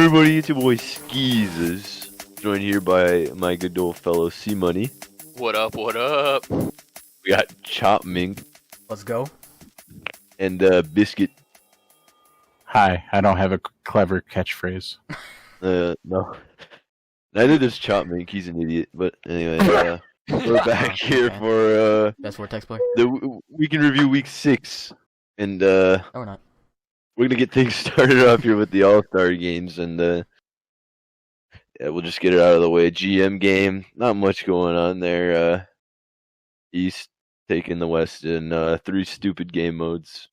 everybody? It's your boy Skeezes, joined here by my good old fellow C Money. What up, what up? We got Chop Mink Let's go. and Biscuit. Hi, I don't have a clever catchphrase. No. Neither does Chop Mink, he's an idiot. But anyway, we're back here for Best Vortex player? we can review week 6. And No, we're not. we're gonna get things started off here with the All-Star games, and yeah, we'll just get it out of the way. GM game, not much going on there. East taking the West in 3 stupid game modes.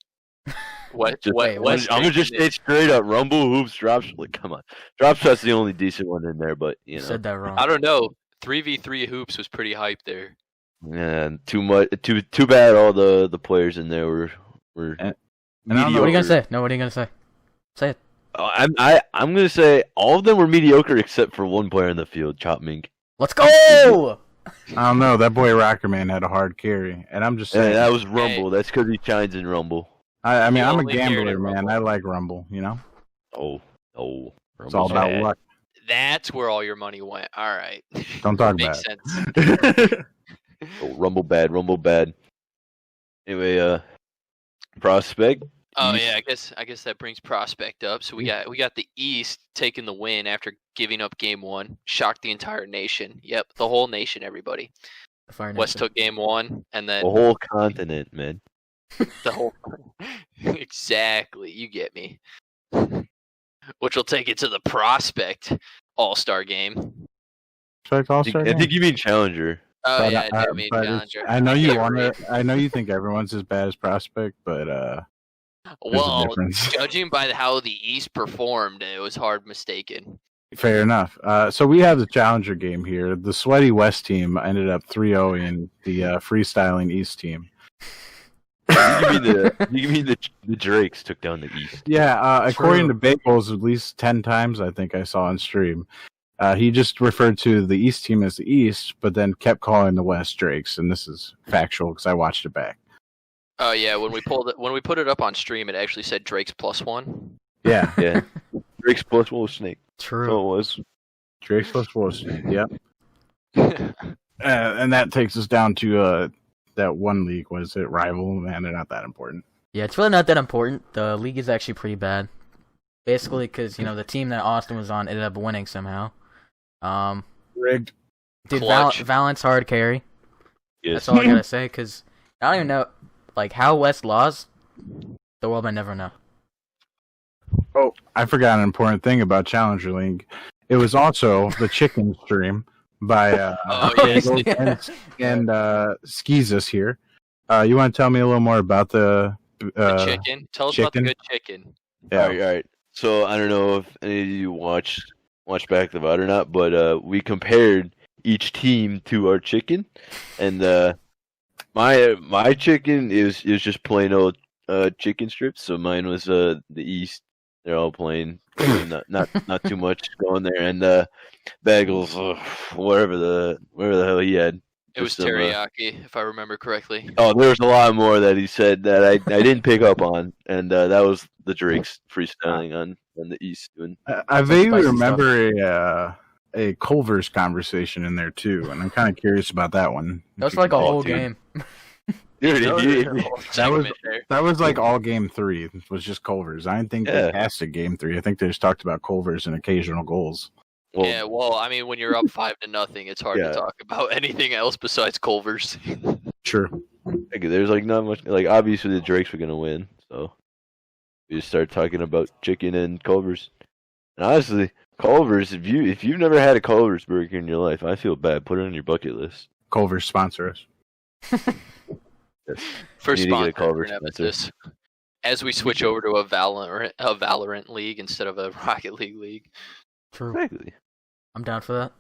What? Wait, What's I'm gonna just say it straight up: Rumble, Hoops, Drop Shot. Like, come on, Drop Shot's the only decent one in there, but you You know, said that wrong. I don't know. 3v3 hoops was pretty hype there. and too much, too bad. All the players in there were And I don't know What are you gonna mediocre. say? No, what are you gonna say? Say it. I'm gonna say all of them were mediocre except for one player in the field, Chop Mink. Let's go! I don't know. That boy Rockerman had a hard carry, and I'm just Yeah, saying. that was Rumble. That's because he shines in Rumble. I mean, You I'm a only hear it gambler, in man. Rumble. I like Rumble. You know, Oh, it's all about bad. luck. That's where all your money went. All right. Don't talk Makes about sense. Oh, Rumble bad. Anyway, Prospect. Oh East. yeah, I guess that brings Prospect up. So we got the East taking the win after giving up game 1. Shocked the entire nation. Yep, the whole nation, everybody. The Fire West Nation. took game 1, and then The whole continent, man. the whole exactly, you get me. Which will take it to the Prospect All-Star game. Prospect I All-Star think you mean Challenger. Oh But, yeah, I did mean but Challenger. I know you Yeah, want right. to. I know you think everyone's as bad as Prospect, but there's a Well, difference. judging by how the East performed, it was hard mistaken. Fair enough. So we have the Challenger game here. The sweaty West team ended up 3-0ing the freestyling East team. You mean the Drakes took down the East? Yeah, according to True. Bagels, at least 10 times I think I saw on stream. He just referred to the East team as the East, but then kept calling the West Drakes, and this is factual because I watched it back. Oh yeah, when we put it up on stream, it actually said Drake's +1. Yeah, Yeah. Drakes plus Wolf Snake. True. So it was. Drakes plus Wolf. Yep. And that takes us down to that one league. What is it? Rival? Man, they're not that important. Yeah, it's really not that important. The league is actually pretty bad. Basically, because, the team that Austin was on ended up winning somehow. Rigged. Dude, Clutch. Valance hard carry. Yes. That's all I gotta say, because I don't even know, how West lost, the world might never know. Oh, I forgot an important thing about Challenger League. It was also the chicken stream by Oh, yes. Bagels and Skeezes here. You want to tell me a little more about the The chicken. Tell us about the chicken? good chicken. Yeah. All right. So I don't know if any of you watched back the VOD or not, but we compared each team to our chicken, and my chicken is just plain old chicken strips. So mine was the East. They're all plain, not too much going there, and Bagels, whatever the hell he had. It was Just some, teriyaki, if I remember correctly. Oh, there was a lot more that he said that I didn't pick up on, and that was the Drake's freestyling on the East. And I vaguely spicy remember a Culver's conversation in there too, and I'm kind of curious about that one. That was like a whole dude. game. dude, That was if a you- whole That was segment there. that was like all game 3 was just Culver's. I didn't think Yeah. they casted game 3. I think they just talked about Culver's and occasional goals. well, Yeah, well, I mean, when you're up 5-0, it's hard Yeah. to talk about anything else besides Culver's. True. there's like not much. Like obviously the Drakes were gonna win, so we just start talking about chicken and Culver's. And honestly, Culver's, if you've never had a Culver's burger in your life, I feel bad. Put it on your bucket list. Culver's sponsor us. Yes. First You need to sponsor get a Culver's for Nemesis. As we switch over to a Valorant league instead of a Rocket League league. True. Exactly. I'm down for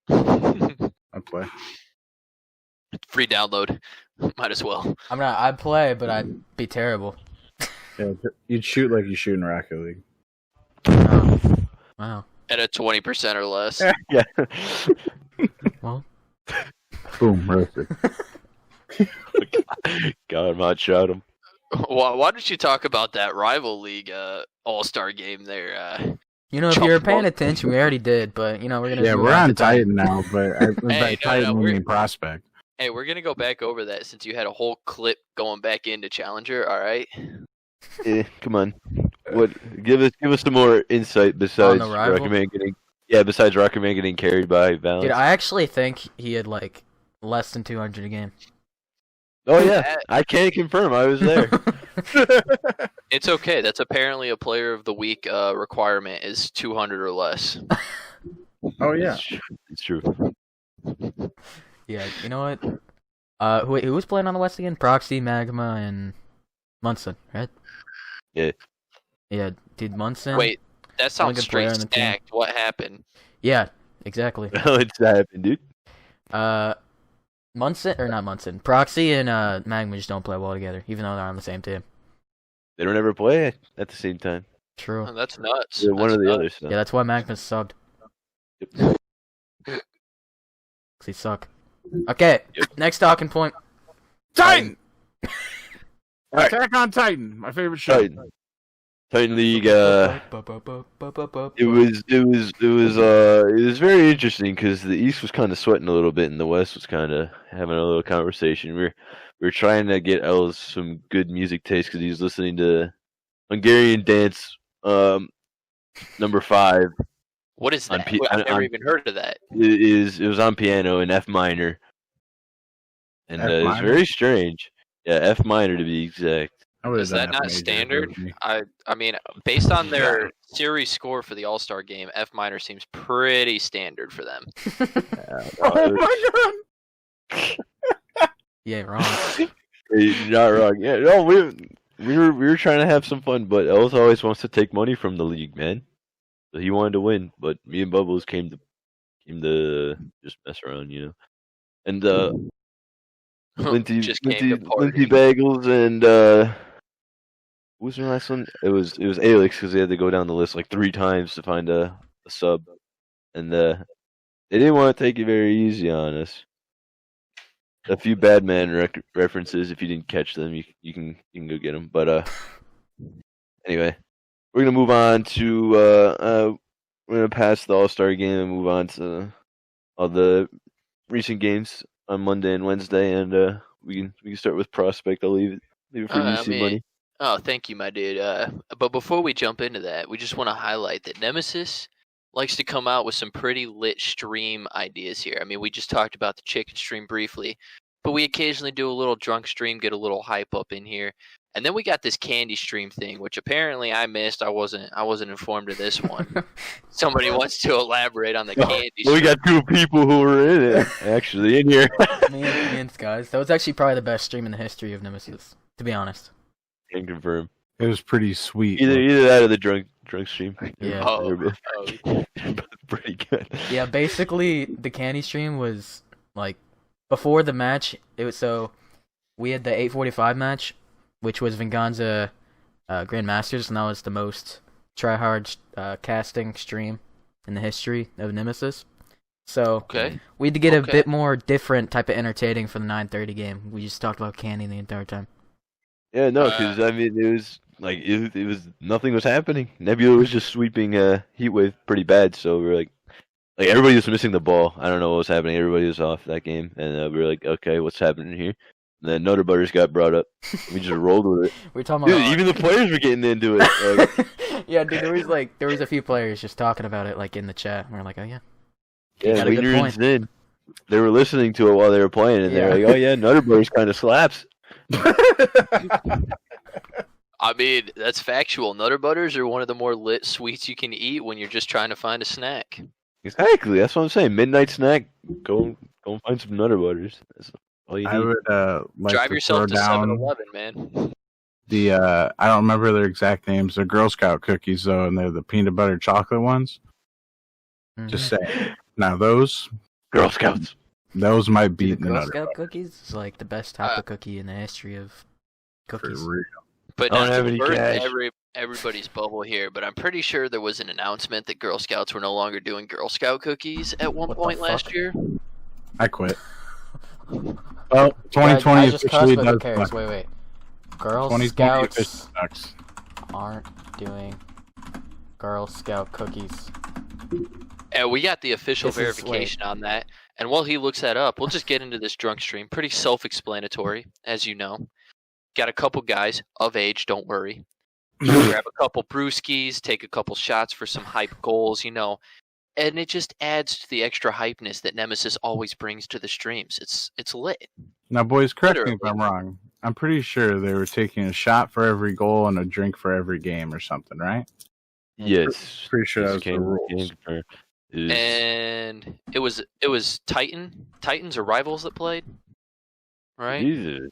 that. I play. Free download. Might as well. I'd play, but I'd be terrible. Yeah, you'd shoot like you shoot in Rocket League. Oh. Wow. At a 20% or less. Yeah. Well, Boom, roasted. God, might shot him. Why don't you talk about that rival league all-star game there? You know, if you're paying attention, we already did, but you know, we're gonna. Yeah, we're on Titan now, but Hey, Titan we mean prospect. Hey, we're gonna go back over that since you had a whole clip going back into Challenger. All right. Come on. What? Give us some more insight besides On the rival? Rocket Man besides Rocket Man getting carried by Valance. Dude, I actually think he had like less than 200 a game. Oh yeah, I can confirm. I was there. It's okay. That's apparently a Player of the Week requirement is 200 or less. Oh yeah, it's true. Yeah, you know what? Who was playing on the West again? Proxy, Magma, and Munson, right? Yeah. Yeah, dude, Munson. Wait, that sounds good player straight on the team. stacked. What happened? Yeah, exactly. It's happened, dude. Munson. Proxy and Magma just don't play well together, even though they're on the same team. They don't ever play at the same time. True. Oh, that's nuts. They're one That's or the nuts. other. So. Yeah, that's why Magma's subbed. Yep. 'Cause he suck. Okay, next talking point. Titan. Alright. Attack on Titan, my favorite show. Titan League. It was very interesting because the East was kind of sweating a little bit and the West was kind of having a little conversation. We were trying to get Els some good music taste because he's listening to Hungarian Dance, number 5. What is that? I've never even heard of that. It was on piano in F minor, and it's very strange. Yeah, F minor to be exact. Is that not standard? I mean, based on their series score for the All-Star game, F minor seems pretty standard for them. Oh my god! Yeah, wrong. You're not wrong. Yeah, no, we were trying to have some fun, but Els always wants to take money from the league, man. So he wanted to win, but me and Bubbles came to just mess around, you know. And Lindsay Bagels and who was the last one? It was Alex because they had to go down the list like 3 times to find a sub, and they didn't want to take it very easy on us. A few Badman references. If you didn't catch them, you can go get them. But anyway, we're gonna move on to we're gonna pass the All-Star game and move on to all the recent games on Monday and Wednesday, and we can start with prospect. I'll leave it for you, Money. Oh, thank you, my dude. But before we jump into that, we just want to highlight that Nemesis likes to come out with some pretty lit stream ideas here. I mean, we just talked about the chicken stream briefly, but we occasionally do a little drunk stream, get a little hype up in here. And then we got this candy stream thing, which apparently I missed. I wasn't informed of this one. Somebody wants to elaborate on the candy stream. We got 2 people who were in it, actually, in here. me and Skies. That was actually probably the best stream in the history of Nemesis, to be honest. Can confirm. It was pretty sweet. Either that or the drunk stream. Yeah. Pretty good. Yeah, basically the candy stream was like before the match. We had the 8:45 match, which was Venganza Grandmasters, and that was the most tryhard casting stream in the history of Nemesis. So we had to get a bit more different type of entertaining for the 9:30 game. We just talked about candy the entire time. Yeah, no, because I mean, it was like it was nothing was happening. Nebula was just sweeping Heatwave pretty bad, so we were like everybody was missing the ball. I don't know what was happening. Everybody was off that game, and we were like, okay, what's happening here? And then Nutter Butters got brought up. We just rolled with it. We were talking about even the players were getting into it. Like, yeah, dude, there was a few players just talking about it like in the chat. And we were like, oh yeah. Yeah, Leaders in. They were listening to it while they were playing, and they were like, oh yeah, Nutter Butters kind of slaps. I mean, that's factual. Nutter Butters are one of the more lit sweets you can eat when you're just trying to find a snack. Exactly, that's what I'm saying. Midnight snack. Go find some Nutter Butters. That's all you need. I would like drive to yourself to down 7-Eleven, man. The I don't remember their exact names. They're Girl Scout cookies though, and they're the peanut butter chocolate ones. Mm-hmm. Just saying. Now those Girl Scouts. Those might beat the Girl Nutter Scout Butter. cookies is like the best type of cookie in the history of cookies. For real. But I don't not have to any burst cash. everybody's bubble here, but I'm pretty sure there was an announcement that Girl Scouts were no longer doing Girl Scout cookies at one point last year. I quit. Well, 2020 I just officially cussed, but who does cares? suck. Wait. Girl 2020 Scouts officially sucks. aren't doing Girl Scout cookies. And we got the official This is- verification on that. And while he looks that up, we'll just get into this drunk stream. Pretty self-explanatory, as you know. Got a couple guys of age, don't worry. Grab a couple brewskis, take a couple shots for some hype goals, you know. And it just adds to the extra hypeness that Nemesis always brings to the streams. It's lit. Now, boys, correct me if Literally. I'm wrong. I'm pretty sure they were taking a shot for every goal and a drink for every game or something, right? Yes. Pretty sure that's the Game- rules. game for- is- And it was Titans or Rivals that played, right? Jesus.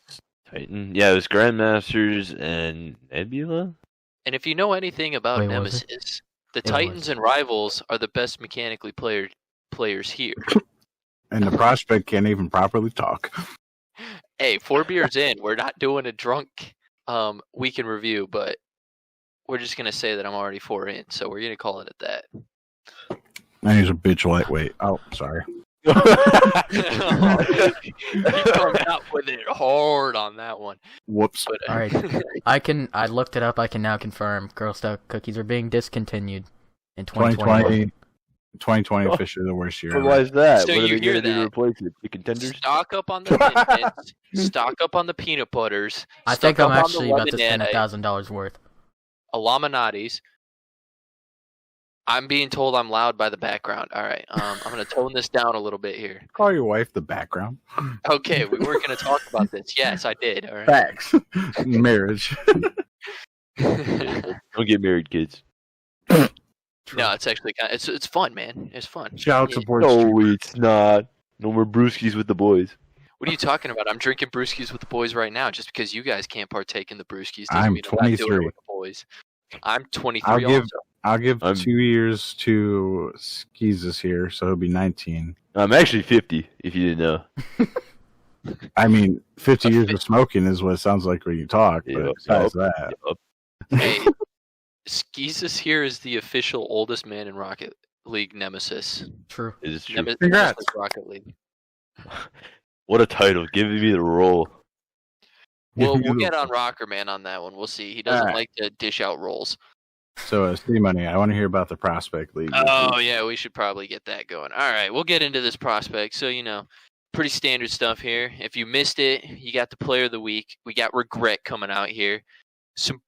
Titan. Yeah, it was Grandmasters and Nebula. And if you know anything about Wait, what was it? Nemesis, the It Titans was. and Rivals are the best mechanically players here. And the prospect can't even properly talk. Hey, 4 beers in, we're not doing a drunk week in review, but we're just gonna say that I'm already 4 in, so we're gonna call it at that. And he's a bitch lightweight. Oh, sorry. He comes out with it hard on that one. Whoops. But, All right. I looked it up. I can now confirm Girl Scout cookies are being discontinued in 2021. 2020 officially the worst year But ever. why is that? So What are you they hear gonna do to that. replace it? The contenders? stock up on the Thin Mints, stock up on the peanut butters. I stock think I'm up on the actually about to spend lemonade, $1,000 worth. Illuminati's. I'm being told I'm loud by the background. All right, I'm gonna tone this down a little bit here. Call your wife the background. Okay, we were gonna talk about this. Yes, I did. All right. Facts. Marriage. Don't get married, kids. No, it's actually kind of, it's fun, man. It's fun. Child Yeah. support. No, it's not. No more brewskis with the boys. What are you talking about? I'm drinking brewskis with the boys right now. Just because you guys can't partake in the brewskis doesn't I'm mean I'm not doing 23. it with the boys. I'm 23 I'll give- also. I'll give I'm- 2 years to Skeezus here, so he'll be 19. I'm actually 50, if you didn't know. I mean, 50 years of smoking is what it sounds like when you talk, but Yeah, besides that, Hey, Skeezus here is the official oldest man in Rocket League Nemesis. True. It is true. Congrats. Nemesis Rocket League. What a title. Giving me the role. We'll get on Rocker Man on that one. We'll see. He doesn't Alright. like to dish out rolls. So, Steve Money, I want to hear about the Prospect League. Oh yeah, we should probably get that going. All right, we'll get into this prospect. So pretty standard stuff here. If you missed it, you got the Player of the Week. We got Regret coming out here. Some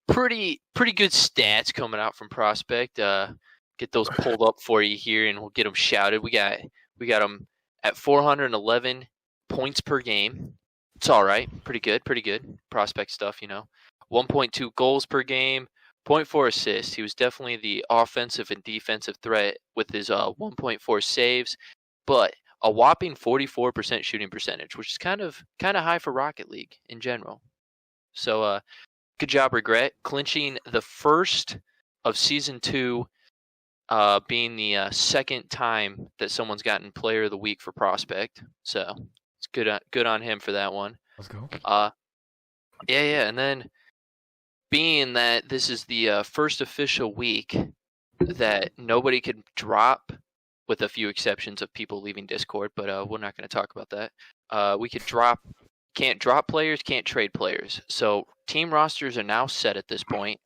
pretty good stats coming out from Prospect. Get those pulled up for you here, and we'll get them shouted. We got them at 411 points per game. It's all right. Pretty good. Prospect stuff, 1.2 goals per game. 0.4 assists. He was definitely the offensive and defensive threat with his 1.4 saves, but a whopping 44% shooting percentage, which is kind of high for Rocket League in general. So good job, Regret, clinching the first of season 2, being the second time that someone's gotten Player of the Week for Prospect. So it's good on him for that one. Let's go. Yeah, and then, being that this is the first official week that nobody could drop, with a few exceptions of people leaving Discord, but we're not going to talk about that. We could can't drop players, can't trade players. So team rosters are now set at this point.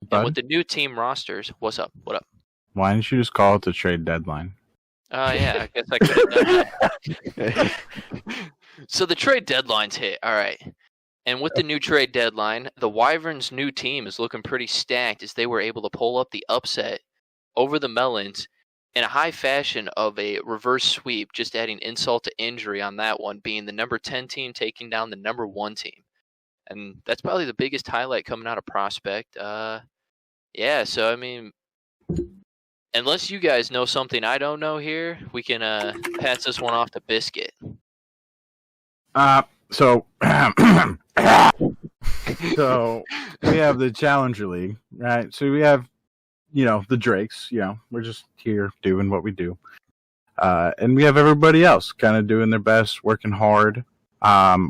And Bud? with the new team rosters, what's up? What up? Why didn't you just call it the trade deadline? Yeah, I guess I could have done that. So the trade deadline's hit. All right. And with the new trade deadline, the Wyverns' new team is looking pretty stacked as they were able to pull up the upset over the Melons in a high fashion of a reverse sweep, just adding insult to injury on that one, being the number 10 team taking down the number 1 team. And that's probably the biggest highlight coming out of Prospect. Yeah, so I mean, unless you guys know something I don't know here, we can pass this one off to Biscuit. So so we have the Challenger League, right? So we have, the Drakes, we're just here doing what we do. And we have everybody else kind of doing their best, working hard.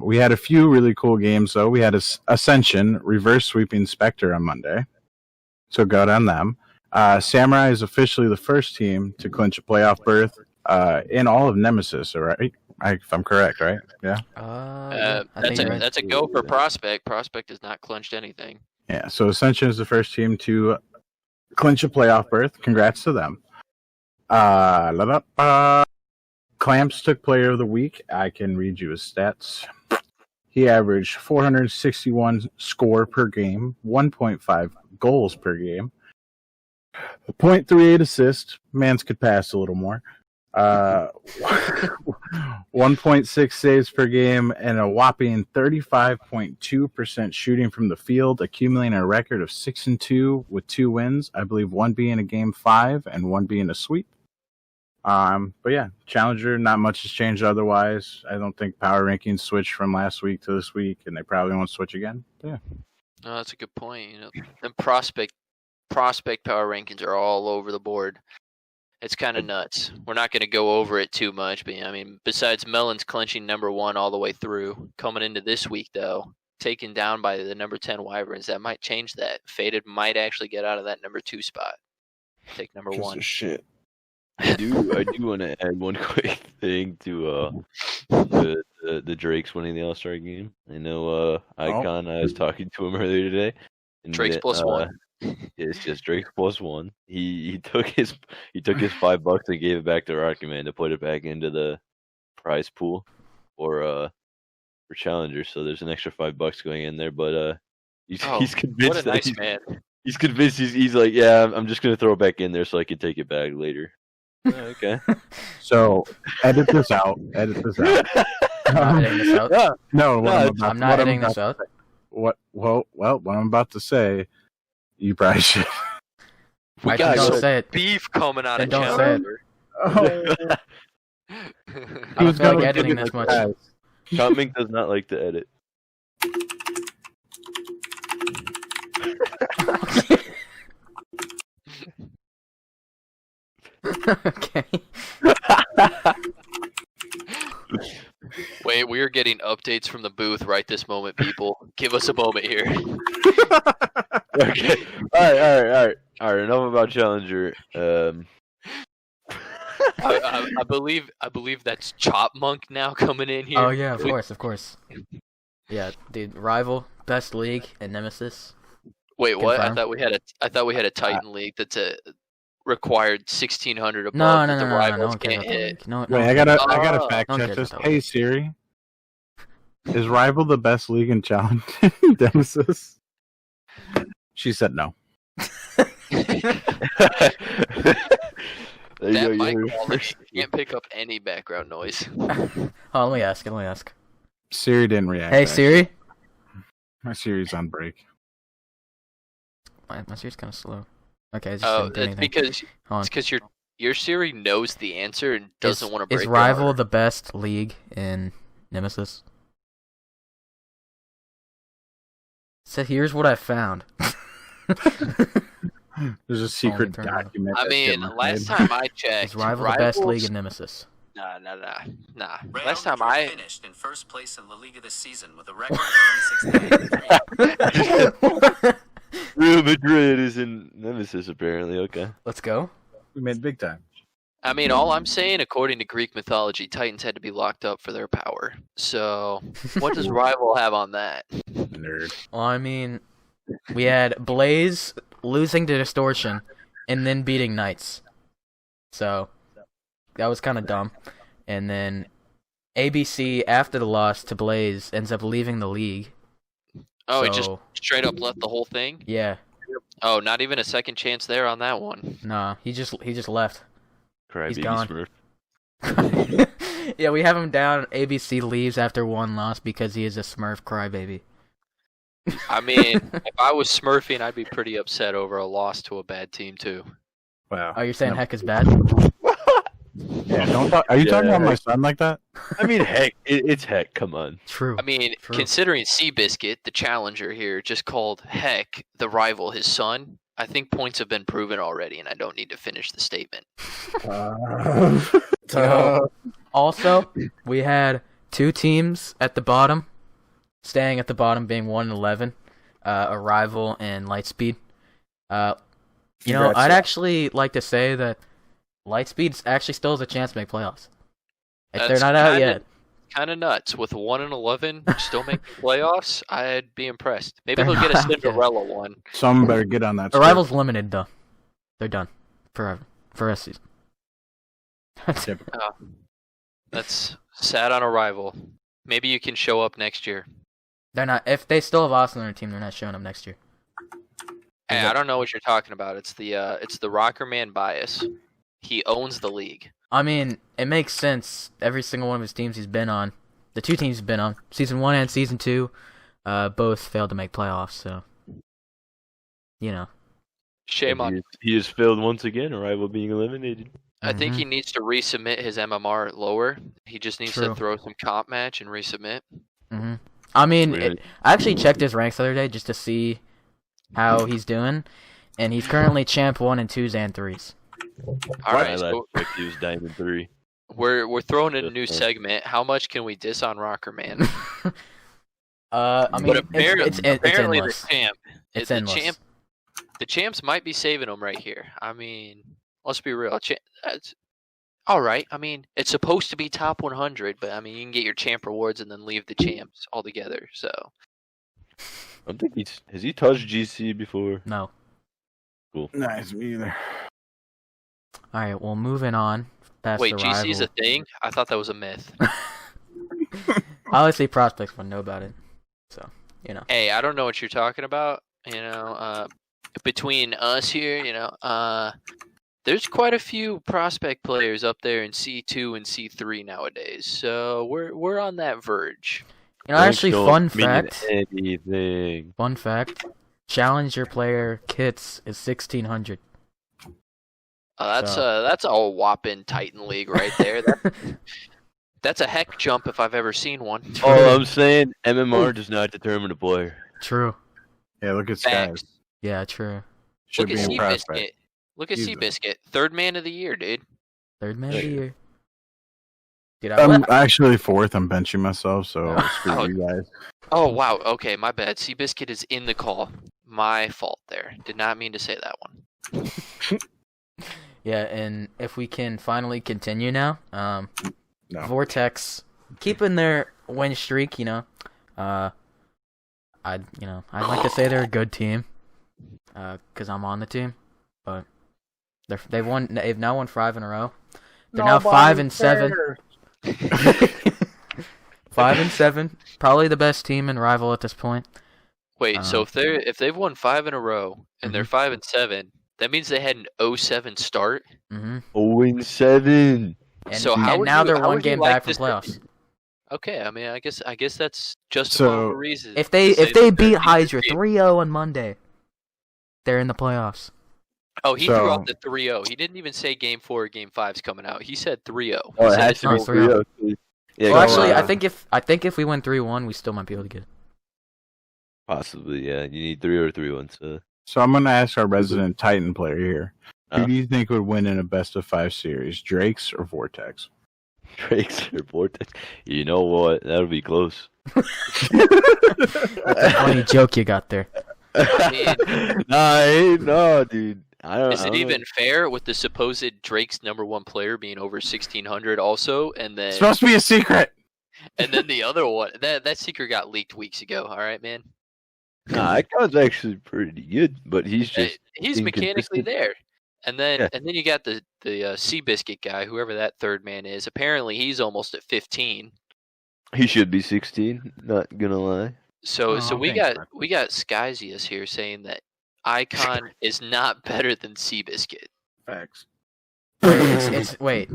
We had a few really cool games, though. We had Ascension reverse sweeping Spectre on Monday. So good on them. Samurai is officially the first team to clinch a playoff berth in all of Nemesis, right? If I'm correct, right? Yeah. Yeah, I think you're right. That's a go for Prospect. Prospect has not clinched anything. Yeah. So Ascension is the first team to clinch a playoff berth. Congrats to them. Clamps took player of the week. I can read you his stats. He averaged 461 score per game, 1.5 goals per game, 0.38 assists. Mans could pass a little more. 1.6 saves per game, and a whopping 35.2% shooting from the field, accumulating a record of 6-2 with 2 wins. I believe one being a game 5 and one being a sweep. But yeah, Challenger, not much has changed otherwise. I don't think power rankings switched from last week to this week, and they probably won't switch again. But yeah. No, that's a good point. And prospect power rankings are all over the board. It's kind of nuts. We're not going to go over it too much, but I mean, besides Melon's clinching number 1 all the way through, coming into this week though, taken down by the number 10 Wyverns, that might change that. Faded might actually get out of that number 2 spot. Take number 1. Shit. I do want to add one quick thing to the Drakes winning the All-Star game. I know Icon. I was talking to him earlier today. Drake's +1. It's just Drake's +1. He took his $5 and gave it back to Rocky Man to put it back into the prize pool for Challenger. So there's an extra $5 going in there. But he's convinced. What a nice man. He's convinced. He's like, yeah, I'm just gonna throw it back in there so I can take it back later. Okay. So edit this out. I'm not editing this out. I'm not editing this out. What I'm about to say, you probably should. We got some beef coming out of Challenger. I don't feel like editing this much. Mink does not like to edit. Okay. Wait, we are getting updates from the booth right this moment, people. Give us a moment here. Okay. All right. Enough about Challenger. I believe that's Chop Monk now coming in here. Oh yeah, of course. Yeah, dude, rival, best league, and Nemesis. Wait, what? Confirm. I thought we had a Titan league that's required 1,600 above that the rivals can't hit. Wait, I gotta fact check this. Hey Siri, is Rival the best league in Challenge Nemesis? She said no. That mic quality can't pick up any background noise. Oh, let me ask. Siri didn't react. Hey Siri. My Siri's on break. My Siri's kind of slow. Okay, it's because your Siri knows the answer and doesn't want to break. Is Rival the best league in Nemesis? So here's what I found. There's a secret document. I mean, last time I checked, is Rival the best league in Nemesis? Nah. Last time I finished in first place in La Liga this season with a record of 26-93. Real Madrid is in Nemesis, apparently. Okay. Let's go. We made big time. I mean, all I'm saying, according to Greek mythology, Titans had to be locked up for their power. So, what does Rival have on that? Nerd. Well, I mean, we had Blaze losing to Distortion and then beating Knights. So, that was kind of dumb. And then ABC, after the loss to Blaze, ends up leaving the league. Oh, he just straight up left the whole thing? Yeah. Oh, not even a second chance there on that one. Nah, he just left. He's gone. Yeah, we have him down. ABC leaves after one loss because he is a Smurf crybaby. I mean, if I was Smurfing, I'd be pretty upset over a loss to a bad team too. Wow. Oh, you're saying Heck is bad? Yeah, don't talk. Are you talking about my son like that? I mean, Heck. It's Heck. Come on. True. I mean, considering Seabiscuit, the challenger here, just called Heck the rival his son, I think points have been proven already, and I don't need to finish the statement. Also, we had two teams at the bottom, staying at the bottom, being 1-11, Arrival and Lightspeed. I'd actually like to say that Lightspeed actually still has a chance to make playoffs. They're not out yet. Kind of nuts. With 1-11 still making playoffs, I'd be impressed. Maybe they'll get a Cinderella one. Someone better get on that. Arrival's limited though. They're done forever for rest of the season. That's sad on arrival. Maybe you can show up next year. They're not. If they still have Austin on their team, they're not showing up next year. Hey, I don't know what you're talking about. It's the Rocker Man bias. He owns the league. I mean, it makes sense. Every single one of his teams he's been on, the 2 teams he's been on, season 1 and season 2, both failed to make playoffs. So, Shame on him. He has failed once again, rival being eliminated. I think he needs to resubmit his MMR lower. He just needs True. to throw some comp match and resubmit. Mm-hmm. I mean, Really? I actually checked his ranks the other day just to see how he's doing, and he's currently champ 1 and 2s and 3s. All right, so He was Diamond 3. we're throwing in a new segment. How much can we diss on Rocker Man? I mean, But apparently, it's endless. the champ, It's the endless. the champs might be saving him right here. I mean, let's be real. That's all right. I mean, it's supposed to be top 100, but I mean, you can get your champ rewards and then leave the champs altogether. So I don't think has he touched GC before? No. Cool. Nice, me either. All right, well, moving on. Past wait, the GC's a rival. thing? I thought that was a myth. Obviously, prospects would know about it. So, Hey, I don't know what you're talking about. Between us here, there's quite a few prospect players up there in C2 and C3 nowadays. So we're on that verge. Actually, Don't fun mean fact. anything. Fun fact. Challenger player kits is 1,600. That's So- a whopping Titan League right there. That's a heck jump if I've ever seen one. All I'm saying, MMR does not determine a player. True. Yeah, look at Skies. Facts. Yeah, true. Should Look be at in prospect. Seabiscuit. Look at He's Seabiscuit. 3rd man of the year, dude. 3rd man of the Yeah. year. Dude, I'm actually 4th. I'm benching myself, so Oh. screw you guys. Oh wow. Okay, my bad. Seabiscuit is in the call. My fault there. Did not mean to say that one. Yeah, and if we can finally continue now, No. Vortex keeping their win streak, I'd like to say they're a good team, because I'm on the team, but they've now won 5 in a row. They're now 5 and 7. 5 and 7, probably the best team in rival at this point. Wait, so if they've won 5 in a row and they're 5 and 7, that means they had an 0-7 start. Mm-hmm. 0-7. And, So how and would now you- they're how one would you game like back from this to- playoffs. Okay, I mean, I guess that's justifiable So, reason. If to they say if they that their beat team's a Hydra team. 3-0 on Monday, they're in the playoffs. Oh, he So- threw out the 3-0. He didn't even say Game 4 or Game 5's coming out. He said 3-0. Oh, He it said has to be it's 3-0. 3-0. Yeah, Well, go actually, on. I think if we win 3-1, we still might be able to get it. Possibly, yeah. You need 3 or 3-1. So So I'm going to ask our resident Titan player here. Who Uh. do you think would win in a best of 5 series, Drake's or Vortex? Drake's or Vortex. You know what? That'll be close. That's a funny joke you got there. No, dude. I don't. Is I it don't even know. fair with the supposed Drake's #1 player being over 1,600 also, and then It's supposed to be a secret. the other one that secret got leaked weeks ago. All right, man. Nah, Icon's actually pretty good, but he's just He's mechanically inconsistent. there. And then Yeah. you got the Seabiscuit guy, whoever that 3rd man is. Apparently he's almost at 15. He should be 16. Not gonna lie. So Oh, we thanks, got Skyzius here saying that Icon is not better than Seabiscuit. Facts. It's All right,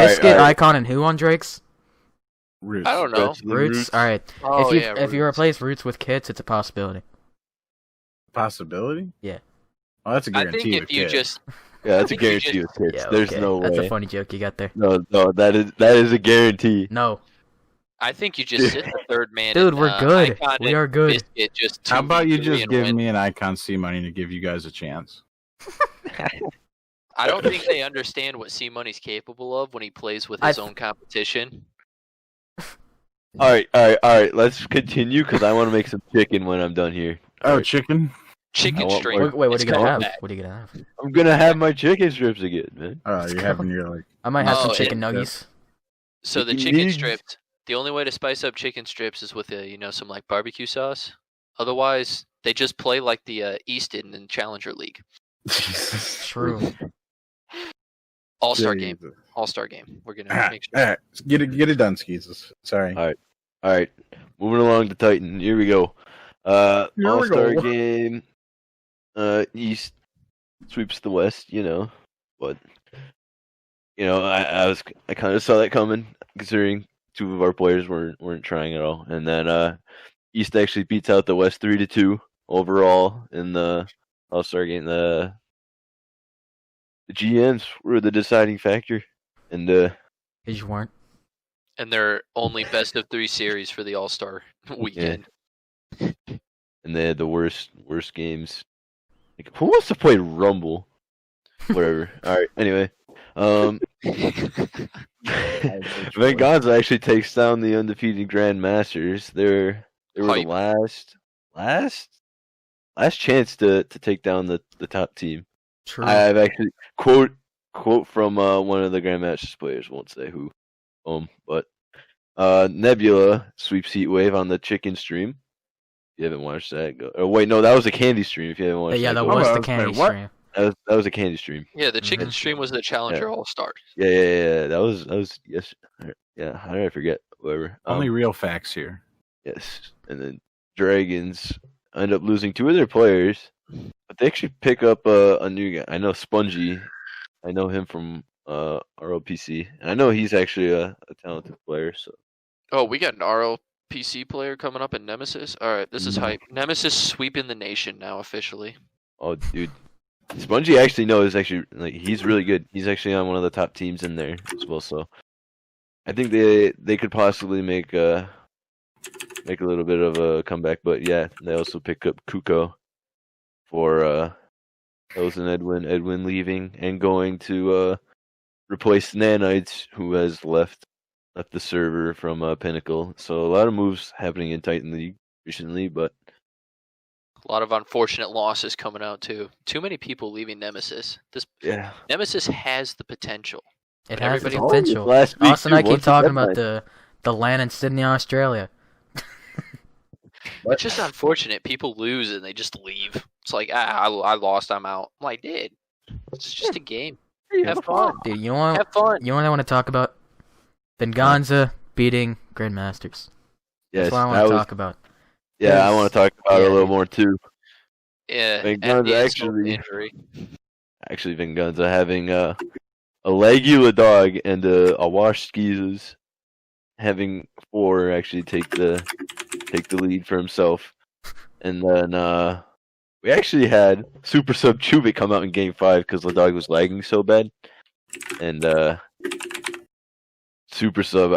Biscuit, all right. Icon, and who on Drake's? Roots. I don't know. Roots. Roots. All right. Oh, if you yeah, if you Roots. replace Roots with Kits, it's a possibility. Possibility? Yeah. Oh, that's a I guarantee. think if with you kids. just Yeah, that's a think you guarantee just- with kids. Yeah, There's okay. no That's way. a funny joke you got there. No, that is a guarantee. No, I think you just sit the 3rd man. dude, and, we're good. Icon We and are good. Biscuit just How about you 2v3 just and give win. me an Icon C money to give you guys a chance? I don't think they understand what C Money's capable of when he plays with his own competition. All right. Let's continue because I want to make some chicken when I'm done here. Oh, Alright. chicken? Chicken I want string. more- Wait, what It's are you gonna called have? that. What are you gonna have? I'm gonna have my chicken strips again, man. Oh, you're having your like. I might have Oh, some chicken and- nuggies. So the Chicken chicken wings. strips, the only way to spice up chicken strips is with some like barbecue sauce. Otherwise, they just play like the East did in Challenger League. Jesus. True. All-star game. Jesus. All-star game. We're gonna All make right, sure. get it done, Skeezes. Sorry. All right, moving along to Titan. Here we go. Here we All-Star go. game. East sweeps the West. But I kind of saw that coming, considering two of our players weren't trying at all, and then East actually beats out the West 3-2 overall in the All-Star game. The GMs were the deciding factor, and Because you weren't. And they're only best of 3 series for the All-Star weekend. and they had the worst games. Like, who wants to play Rumble? Whatever. All right. Anyway, Venganza actually takes down the undefeated Grandmasters. They were Hype. the last chance to take down the top team. True. I've actually quote from one of the Grandmasters players. Won't say who. But Nebula sweeps Heatwave on the Chicken stream. If you haven't watched that, go. Oh wait, no, that was a Candy stream. If you haven't watched Yeah, that go was watch the Wait, candy what? stream. that was a Candy stream. Yeah, the chicken Mhm. stream was the Challenger All-Stars. Yeah. That was yes. Yeah, how did I forget? Whatever. Only real facts here. Yes, and then Dragons end up losing 2 of their players, but they actually pick up a new guy. I know Spongy. I know him from ROPC, and I know he's actually a talented player. So Oh, we got an RLPC player coming up in Nemesis. All right, this is hype. Nemesis sweeping the nation now officially. oh, dude, Spongy actually he's really good. He's actually on one of the top teams in there as well. So I think they could possibly make a little bit of a comeback. But yeah, they also pick up Kuko for Elz and Edwin leaving and going to replace Nanites, who has left the server from Pinnacle. So a lot of moves happening in Titan League recently, but A lot of unfortunate losses coming out too. Too many people leaving Nemesis. This yeah. Nemesis has the potential. It But has the everybody- potential. Last week, Austin and I too, keep once the talking about deadline. the land in Sydney, Australia. It's just unfortunate. People lose and they just leave. It's like, I lost, I'm out. I'm like, dude, it's just a game. Have fun. Dude, you want Have fun. what I want to talk about? Venganza beating Grandmasters. Yes, That's what I want that to was- talk about. Yeah, I want to talk about it a little more too. Yeah, Thank and God, the insult actually- injury. Actually, Venganza having a Legula dog and a Wash Skeezes having 4 actually take the lead for himself, and then we actually had Super Sub Chubik come out in Game 5 because the dog was lagging so bad, and Super Sub,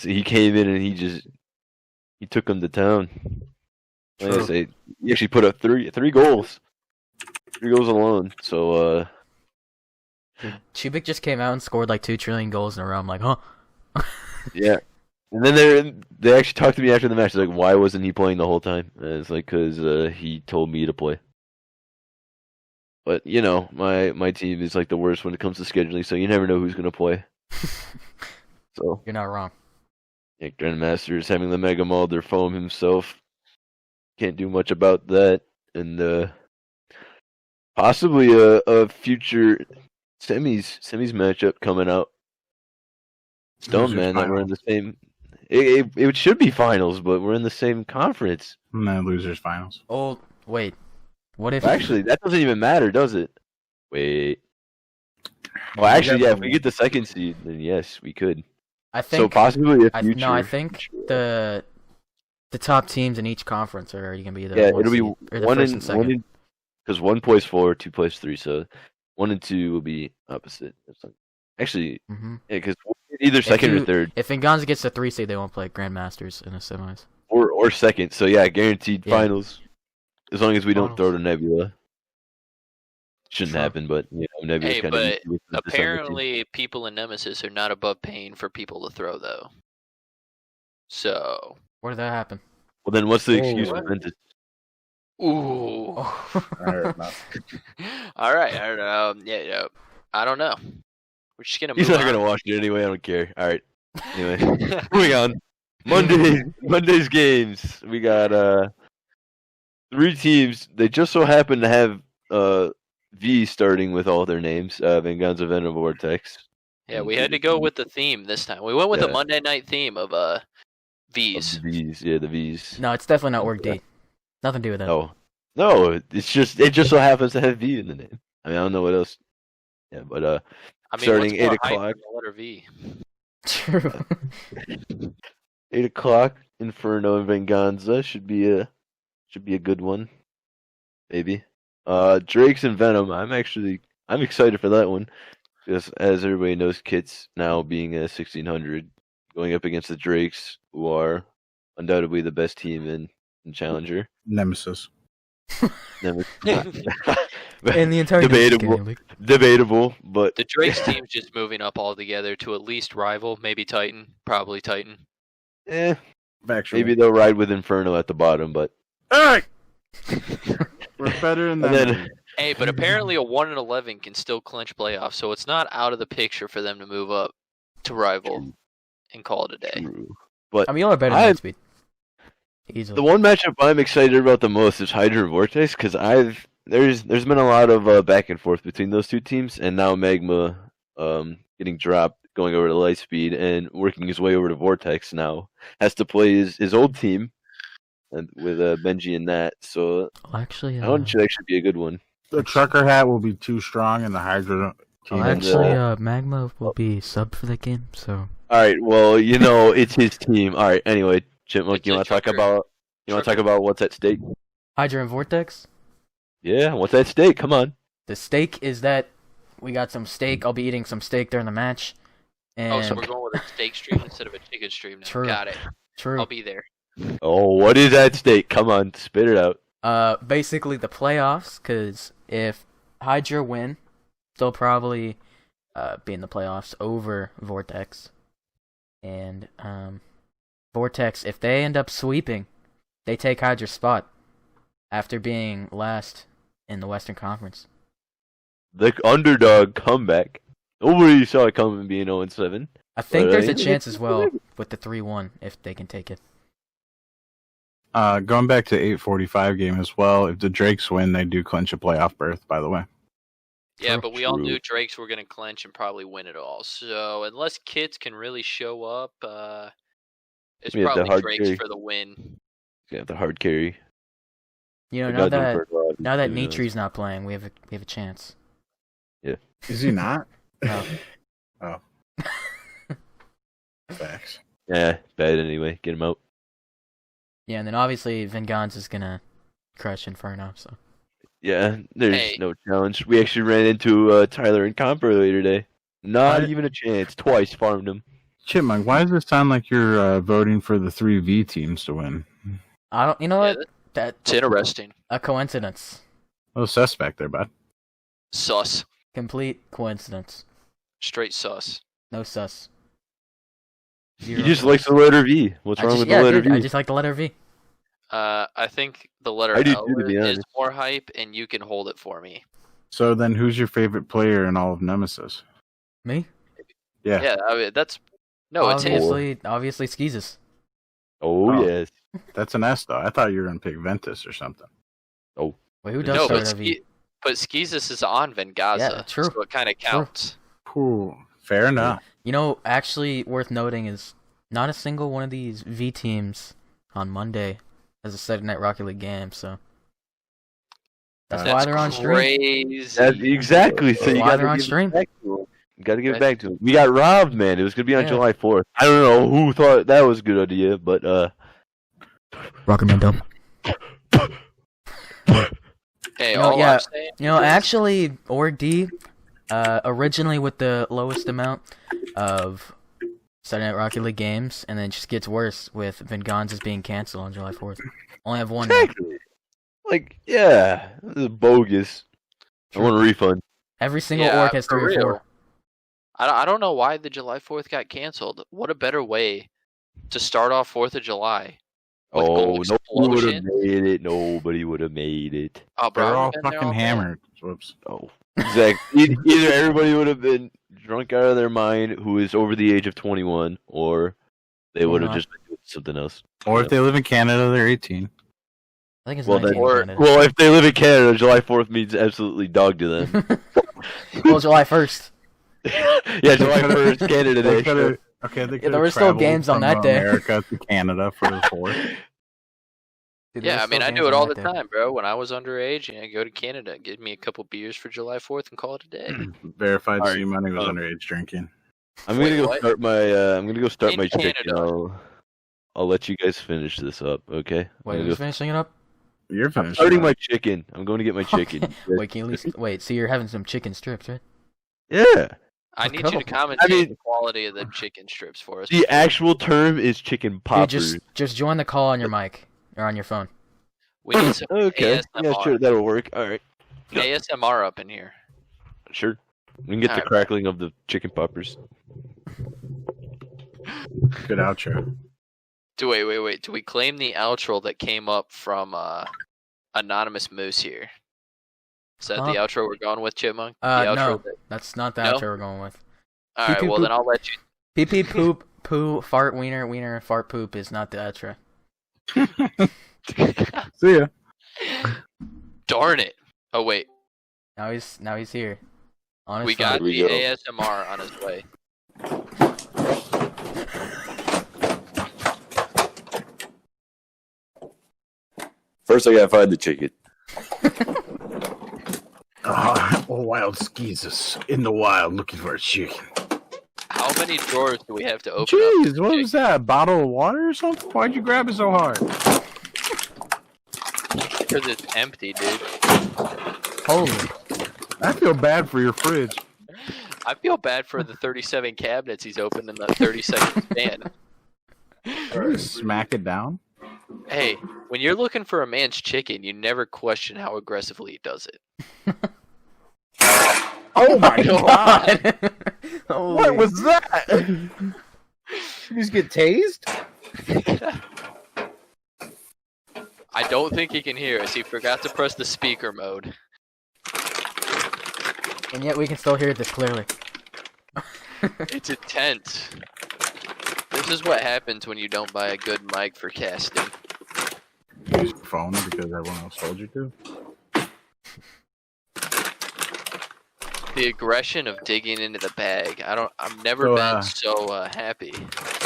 he came in and he took him to town. Like I True. say, he actually put up three goals. 3 goals alone. So Chubik just came out and scored like 2 trillion goals in a row. I'm like, huh? yeah. And then they actually talked to me after the match. They're like, why wasn't he playing the whole time? And it's like, because he told me to play. But my team is like the worst when it comes to scheduling, so you never know who's gonna play. So You're not wrong. yeah, Grandmaster is having the Mega Maul, their foam himself. Can't do much about that, and possibly a future semis matchup coming out. Stone Losers man, that we're in finals. the same. It should be finals, but we're in the same conference. No, losers finals. Oh, wait. What if Actually, that doesn't even matter, does it? Wait. Well, actually, yeah. If we get the 2nd seed, then yes, we could. I So think possibly a future. I think the top teams in each conference are already gonna be the Yeah, one it'll be seed, or the one first in and second. one in because 1 plays 4, 2 plays 3, so 1 and 2 will be opposite. Actually, hmm yeah, because either second or you- third If Venganza gets the 3 seed, they won't play Grandmasters in the semis. or second. So yeah, guaranteed Yeah. finals. As long as we don't Finals. throw to Nebula. Shouldn't Sure. happen, but Nebula's Hey, kind but of easy with the December team. Apparently, people in Nemesis are not above paying for people to throw, though. So, Where did that happen? Well, then what's the Oh, excuse what? for Ventus? ooh. All right, I don't know. Yeah, I don't know. We're just gonna move He's not on. gonna watch it anyway. I don't care. All right. Anyway, moving on. Monday's games. We got 3 teams. They just so happen to have V starting with all their names. Venganza, Venom, Vortex. Yeah, we had to go with the theme this time. We went with the Yeah. Monday night theme of Of V's. the V's, yeah, the V's. No, it's definitely not Org D. Nothing to do with that. No, it just so happens to have V in the name. I mean, I don't know what else. Yeah, but I mean, starting what's more 8 hype o'clock. than the letter V? True. 8 o'clock, Inferno and Venganza should be a good one, maybe. Drakes and Venom. I'm excited for that one, because as everybody knows, Kit's now being a 1600, going up against the Drakes, who are undoubtedly the best team in Challenger. Nemesis. Never- And the entire debatable, but The Drake's team's just moving up altogether to at least rival, maybe Titan, probably Titan. Factual. maybe they'll ride with Inferno at the bottom, but Hey! We're better than And them. then- Hey, but apparently a 1-11 can still clinch playoffs, so it's not out of the picture for them to move up to rival and call it a day. True. But I mean, y'all are better than Lightspeed. Easily. the one matchup I'm excited about the most is Hydra and Vortex, because there's been a lot of back and forth between those two teams, and now Magma getting dropped, going over to Lightspeed, and working his way over to Vortex now has to play his old team, and with Benji and that. So Well, actually, that one should actually be a good one. The trucker hat will be too strong, and the Hydra team. Magma will be sub for the game, so All right, well, it's his team. All right, anyway, Chipmunk, It's you a want to talk trucker. about what's at stake? Hydra and Vortex. Yeah, what's at stake? Come on. The steak is that we got some steak. I'll be eating some steak during the match. And Oh, so we're going with a steak stream instead of a chicken stream now. True. Got it. true. I'll be there. Oh, what is at stake? Come on, spit it out. Basically the playoffs, because if Hydra win, they'll probably be in the playoffs over Vortex. And Vortex, if they end up sweeping, they take Hydra's spot after being last in the Western Conference. The underdog comeback. Nobody saw it coming being 0-7. I think But, there's a yeah, chance as well with the 3-1 if they can take it. Going back to 8:45 game as well. If the Drakes win, they do clinch a playoff berth. By the way, Yeah, True. but we all True. knew Drakes were going to clinch and probably win it all. So unless Kits can really show up, it's We have the probably hard Drakes carry. for the win. You have the hard carry. You know, The now guys in that Inferno, now that obviously, you know. Nitri's not playing, we have a chance. is he not? No. Oh, facts. Yeah, bad anyway. Get him out. Yeah, and then obviously Venganza is gonna crush Inferno. So Yeah, there's Hey. no challenge. We actually ran into Tyler and Comp earlier today. Not What? even a chance. Twice farmed him. Chipmunk, why does it sound like you're voting for the 3V teams to win? I don't. You know Yeah, what? That's It's interesting. a coincidence. A little suspect there, bud. Sus. Complete coincidence. Straight sus. No sus. He just likes the letter V. What's wrong with the letter V? I just like the letter V. I think the letter I do L too, to be is honest. more hype, and you can hold it for me. So then, who's your favorite player in all of Nemesis? Me? Yeah. Yeah, I mean, that's no, it's him. Obviously Skeezus. Oh, Oh. yes. That's an S though. I thought you were gonna pick Ventus or something. Wait, who does No, start but, a V? but Skeezus is on Vengaza, Yeah, true. so it kind of counts. Cool. Fair enough. You know, actually worth noting is not a single one of these V teams on Monday has a Saturday Night Rocket League game, so that's why they're on stream. Crazy. That's exactly. So That's you why got they're to on give stream. it back to him. You got to give it Right. back to him. We got robbed, man. It was gonna be on Yeah. July 4th. I don't know who thought that was a good idea, but Rocket Man dumb. Hey, No, all yeah, I'm saying You know, is- actually, Org D, originally with the lowest amount of Saturday Night Rocket League games, and then it just gets worse with Venganza's being canceled on July 4th. Only have one now. exactly. Like, yeah, this is bogus. I want a refund. Every single Yeah, org has for 3 or 4. real. I don't know why the July 4th got canceled. What a better way to start off 4th of July. With gold Oh, nobody would have explosion. made it. Nobody would have made it. Oh, bro, They're I've all been there fucking all day. hammered. Whoops. Oh, exactly. Either everybody would have been drunk out of their mind who is over the age of 21, or they Or would have not. just been doing something else. Or if they live in Canada, they're 18. I think it's Well, 19 then, in Canada. well, if they live in Canada, July 4th means absolutely dog to them. Well, July 1st. Yeah, July 1st, Canada They Day. could Sure. have. Okay, they Yeah, could there have were still traveled games on from that day. America to Canada for the 4th. Dude, there Yeah, were I mean, still I games do it on all that the day. time, bro. When I was underage, and I go to Canada, give me a couple beers for July 4th, and call it a day. Verified All right. C Money was underage drinking. I'm Wait, gonna go what? start my. I'm gonna go start In my chicken. Canada. I'll let you guys finish this up, okay? Wait, I'm who's finishing it up? You're finished. starting my chicken. I'm going to get my chicken. Wait, can you at least wait? So you're having some chicken strips, right? Yeah. I need you to Cool. commentate I mean- the quality of the chicken strips for us. The actual term is chicken poppers. Dude, just join the call on your mic or on your phone. We need some Okay. ASMR. Yeah, sure. That'll work. All right. ASMR up in here. Sure. We can get the Alright. crackling of the chicken poppers. Good outro. Wait. Do we claim the outro that came up from Anonymous Moose here? Is that the Huh? outro we're going with, Chipmunk? The outro No, that- that's not the No? outro we're going with. All right, Pee-pee well then poop. I'll let you. Pee pee poop poo fart wiener fart poop is not the outro. See ya. Darn it! Oh wait, Now he's here. On his we phone. got Here we the go. ASMR on his way. First, I gotta find the chicken. Wild skeezers in the wild looking for a chicken. How many drawers do we have to open Jeez, up? what was that? A bottle of water or something? Why'd you grab it so hard? Because it's empty, dude. Holy. I feel bad for your fridge. I feel bad for the 37 cabinets he's opened in that 30-second span. Can you smack it down? Hey, when you're looking for a man's chicken, you never question how aggressively he does it. Oh my god! Holy. What was that? You just get tased? I don't think he can hear us. He forgot to press the speaker mode. And yet we can still hear this clearly. It's intense. This is what happens when you don't buy a good mic for casting. Use your phone because everyone else told you to. The aggression of digging into the bag. I've never So, been so happy.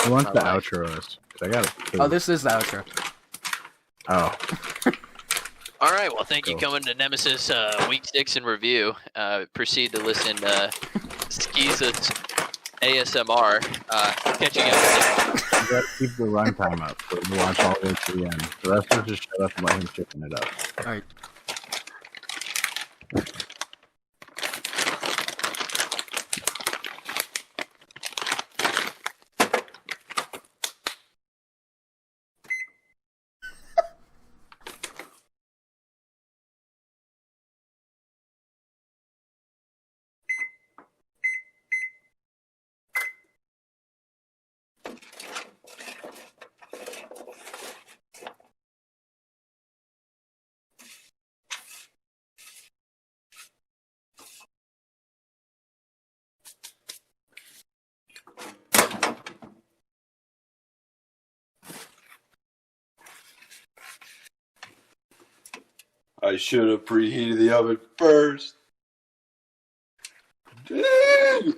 Who wants to My life. outro us? 'Cause I got it. Oh, this is the outro. Oh. All right, well, thank you Cool. coming to Nemesis Week 6 in review. Proceed to listen to Skeeza's ASMR. Catch you guys. You gotta keep the runtime up so we watch all the way to the end. The rest of us just shut up and let him chicken it up. Alright. I should have preheated the oven first. Dang.